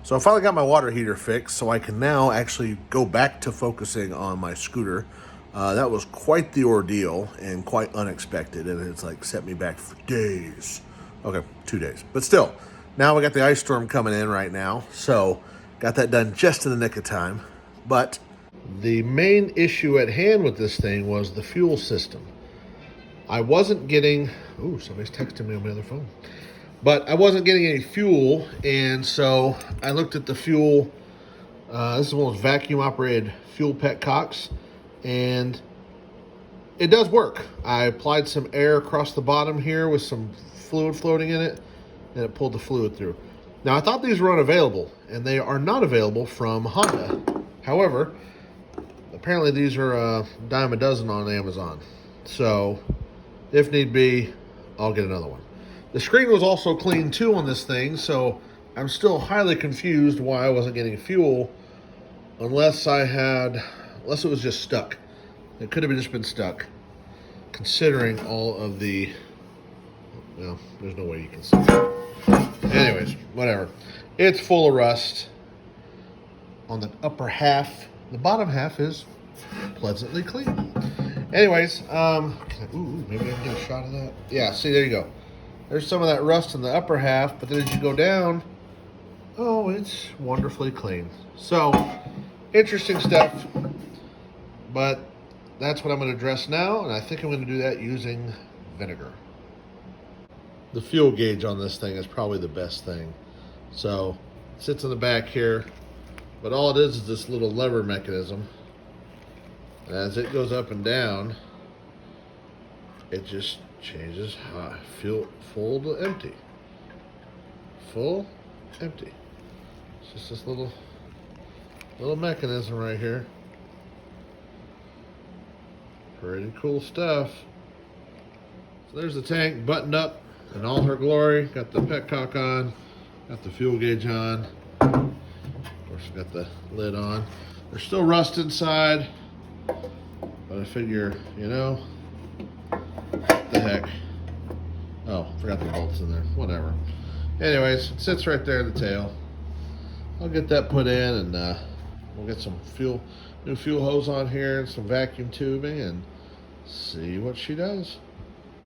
So I finally got my water heater fixed, so I can now actually go back to focusing on my scooter. That was quite the ordeal and quite unexpected, and it's like set me back for days. Okay, 2 days. But still, now we got the ice storm coming in right now, so got that done just in the nick of time. But the main issue at hand with this thing was the fuel system. I wasn't getting... Ooh, somebody's texting me on my other phone. But I wasn't getting any fuel, and so I looked at the fuel. This is one of those vacuum-operated fuel petcocks, and it does work. I applied some air across the bottom here with some fluid floating in it, and it pulled the fluid through. Now, I thought these were unavailable, and they are not available from Honda. However, apparently these are a dime a dozen on Amazon. So, if need be, I'll get another one. The screen was also clean too on this thing, so I'm still highly confused why I wasn't getting fuel unless it was just stuck. It could have just been stuck, considering all of the, well, there's no way you can see it. Anyways, whatever. It's full of rust on the upper half. The bottom half is pleasantly clean. Anyways, maybe I can get a shot of that. Yeah, see, there you go. There's some of that rust in the upper half, but then as you go down, oh, it's wonderfully clean. So, interesting stuff, but that's what I'm going to address now, and I think I'm going to do that using vinegar. The fuel gauge on this thing is probably the best thing. So, it sits in the back here, but all it is this little lever mechanism. And as it goes up and down, it just changes full to empty. Full, empty. It's just this little mechanism right here. Pretty cool stuff. So there's the tank buttoned up in all her glory. Got the petcock on, got the fuel gauge on. Of course, got the lid on. There's still rust inside, but I figure, what the heck. Oh, forgot the bolts in there. Whatever. Anyways, it sits right there in the tail. I'll get that put in, and we'll get some new fuel hose on here and some vacuum tubing and see what she does.